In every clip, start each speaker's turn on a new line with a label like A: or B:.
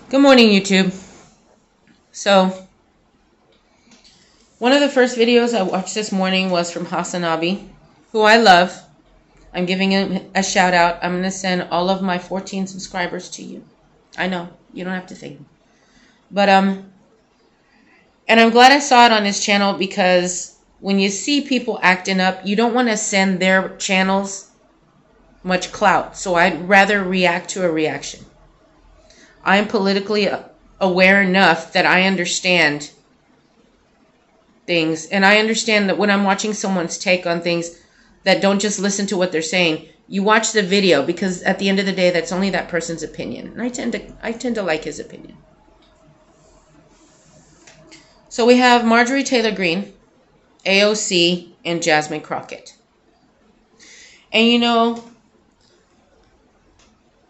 A: Good morning, YouTube. So, one of the first videos I watched this morning was from Hasanabi, who I love. I'm giving him a shout out. I'm going to send all of my 14 subscribers to you. I know, you don't have to thank me. But, and I'm glad I saw it on his channel because when you see people acting up, you don't want to send their channels much clout. So I'd rather react to a reaction. I am politically aware enough that I understand things, and I understand that when I'm watching someone's take on things, that don't just listen to what they're saying. You watch the video because at the end of the day, that's only that person's opinion, and I tend to like his opinion. So we have Marjorie Taylor Greene, AOC, and Jasmine Crockett. And you know,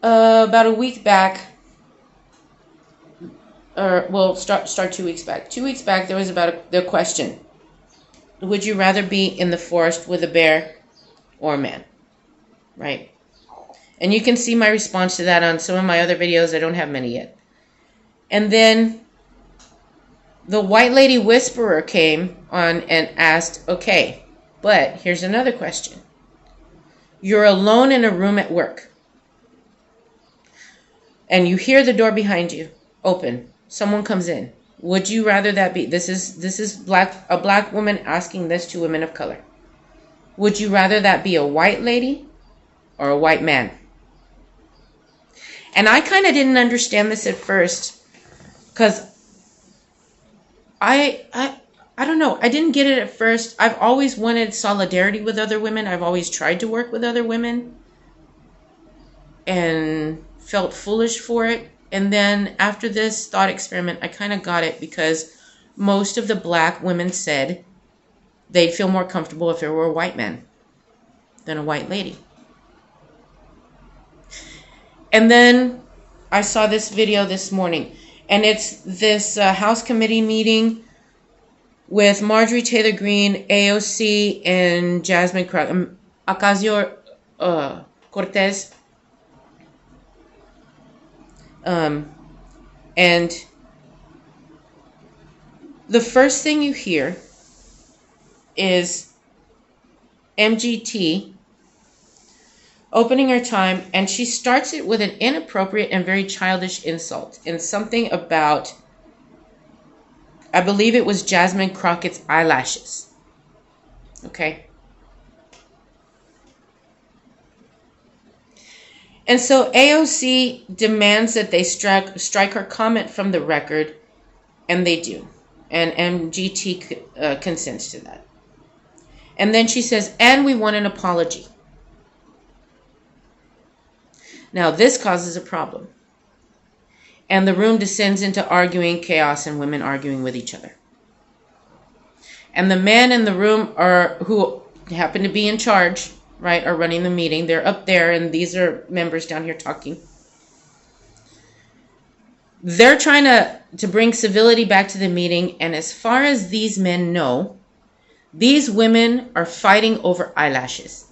A: about a week back, or we'll start 2 weeks back. 2 weeks back, there was the question: would you rather be in the forest with a bear or a man? Right? And you can see my response to that on some of my other videos. I don't have many yet. And then the white lady whisperer came on and asked, okay, but here's another question. You're alone in a room at work, and you hear the door behind you open. Someone comes in. Would you rather that be? This is a black woman asking this to women of color. Would you rather that be a white lady or a white man? And I kind of didn't understand this at first because I don't know. I didn't get it at first. I've always wanted solidarity with other women. I've always tried to work with other women and felt foolish for it. And then after this thought experiment, I kind of got it because most of the black women said they'd feel more comfortable if there were a white man than a white lady. And then I saw this video this morning, and it's this House committee meeting with Marjorie Taylor Greene, AOC, and Jasmine Ocasio-Cortez. And the first thing you hear is MGT opening her time, and she starts it with an inappropriate and very childish insult and something about, I believe it was Jasmine Crockett's eyelashes. Okay. And so AOC demands that they strike her comment from the record, and they do. And MGT consents to that. And then she says, and we want an apology. Now this causes a problem. And the room descends into arguing, chaos, and women arguing with each other. And the men in the room who happen to be in charge, right, are running the meeting. They're up there, and these are members down here talking. They're trying to bring civility back to the meeting, and as far as these men know, these women are fighting over eyelashes.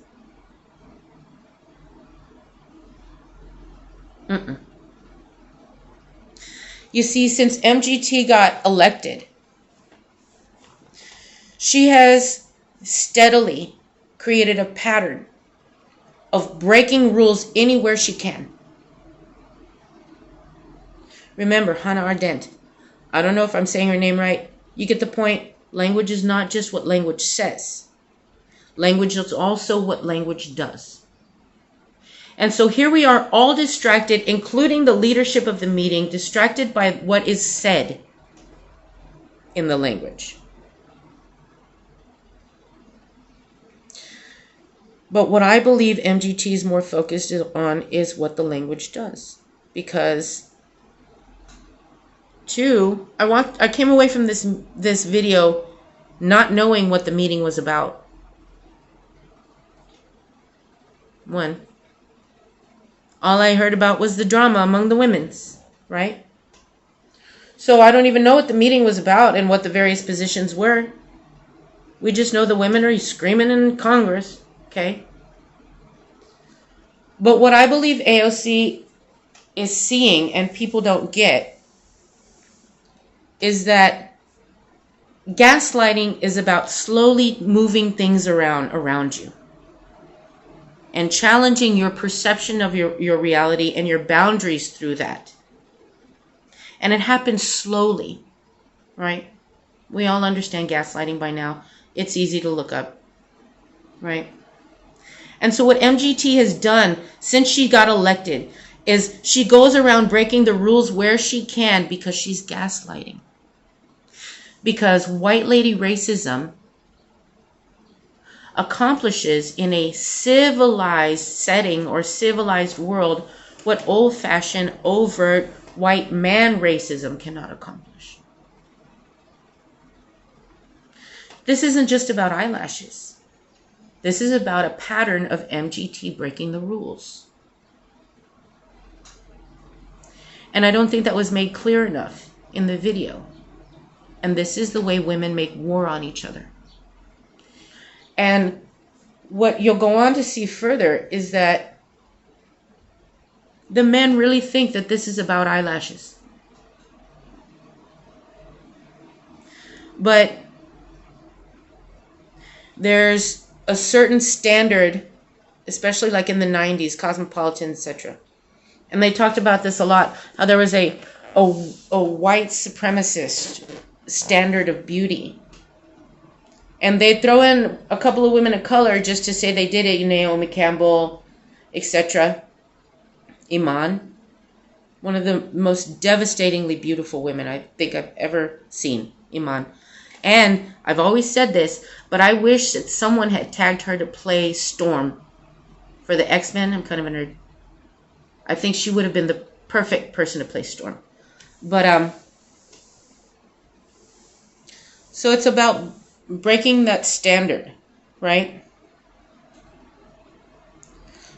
A: You see, since MGT got elected, she has steadily created a pattern of breaking rules anywhere she can. Remember, Hannah Arendt. I don't know if I'm saying her name right. You get the point. Language is not just what language says. Language is also what language does. And so here we are, all distracted, including the leadership of the meeting, distracted by what is said in the language. But what I believe MGT is more focused on is what the language does. Because, two, I came away from this video not knowing what the meeting was about. One, all I heard about was the drama among the women's, right? So I don't even know what the meeting was about and what the various positions were. We just know the women are screaming in Congress. Okay. But what I believe AOC is seeing and people don't get is that gaslighting is about slowly moving things around you and challenging your perception of your reality and your boundaries through that. And it happens slowly, right? We all understand gaslighting by now. It's easy to look up, right? And so what MGT has done since she got elected is she goes around breaking the rules where she can because she's gaslighting. Because white lady racism accomplishes in a civilized setting or civilized world what old-fashioned, overt, white man racism cannot accomplish. This isn't just about eyelashes. This is about a pattern of MGT breaking the rules. And I don't think that was made clear enough in the video. And this is the way women make war on each other. And what you'll go on to see further is that the men really think that this is about eyelashes. But there's a certain standard, especially like in the 90s, Cosmopolitan, etc. And they talked about this a lot, how there was a white supremacist standard of beauty. And they throw in a couple of women of color just to say they did it, Naomi Campbell, etc. Iman, one of the most devastatingly beautiful women I think I've ever seen, Iman. And I've always said this, but I wish that someone had tagged her to play Storm for the X-Men. I'm kind of a nerd. I think she would have been the perfect person to play Storm. But, so it's about breaking that standard, right?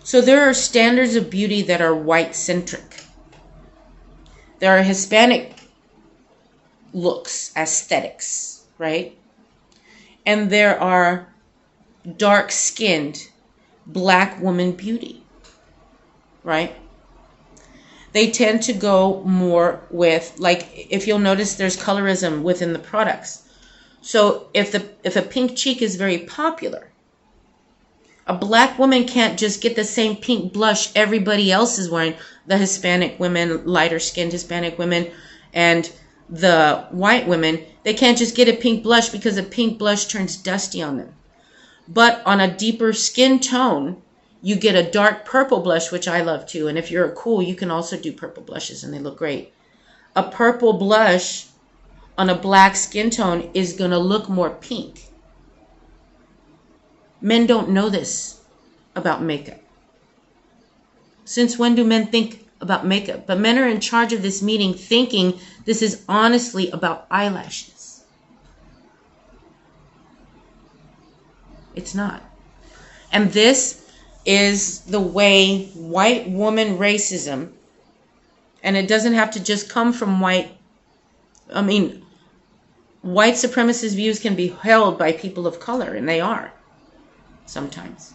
A: So there are standards of beauty that are white-centric. There are Hispanic looks, aesthetics, right? And there are dark-skinned black woman beauty, right? They tend to go more with, like, if you'll notice, there's colorism within the products. So if a pink cheek is very popular, a black woman can't just get the same pink blush everybody else is wearing. The Hispanic women, lighter-skinned Hispanic women, and the white women, they can't just get a pink blush because a pink blush turns dusty on them. But on a deeper skin tone, you get a dark purple blush, which I love too. And if you're cool, you can also do purple blushes and they look great. A purple blush on a black skin tone is going to look more pink. Men don't know this about makeup. Since when do men think about makeup? But men are in charge of this meeting thinking this is honestly about eyelashes. It's not. And this is the way white woman racism, and it doesn't have to just come from white supremacist views can be held by people of color, and they are sometimes.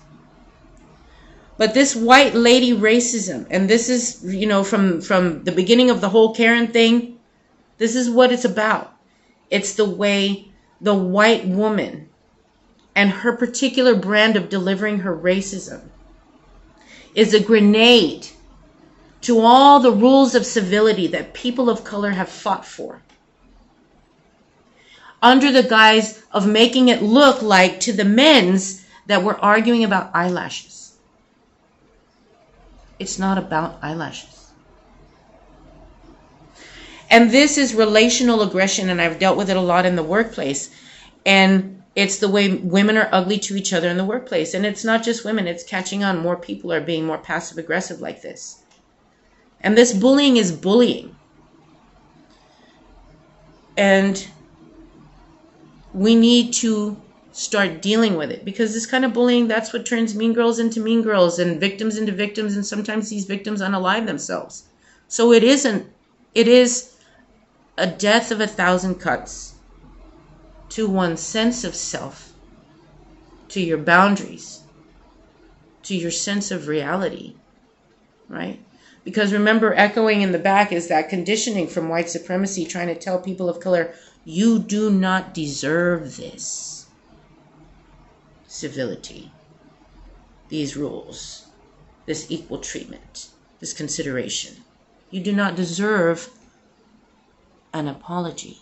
A: But this white lady racism, and this is, from the beginning of the whole Karen thing, this is what it's about. It's the way the white woman and her particular brand of delivering her racism is a grenade to all the rules of civility that people of color have fought for, under the guise of making it look like to the men's that we're arguing about eyelashes. It's not about eyelashes. And this is relational aggression, and I've dealt with it a lot in the workplace. And it's the way women are ugly to each other in the workplace. And it's not just women, it's catching on. More people are being more passive aggressive like this. And this bullying is bullying. And we need to start dealing with it, because this kind of bullying, that's what turns mean girls into mean girls and victims into victims, and sometimes these victims unalive themselves. So it is a death of 1,000 cuts to one's sense of self, to your boundaries, to your sense of reality, right? Because remember, echoing in the back is that conditioning from white supremacy trying to tell people of color, you do not deserve this civility, these rules, this equal treatment, this consideration. You do not deserve an apology.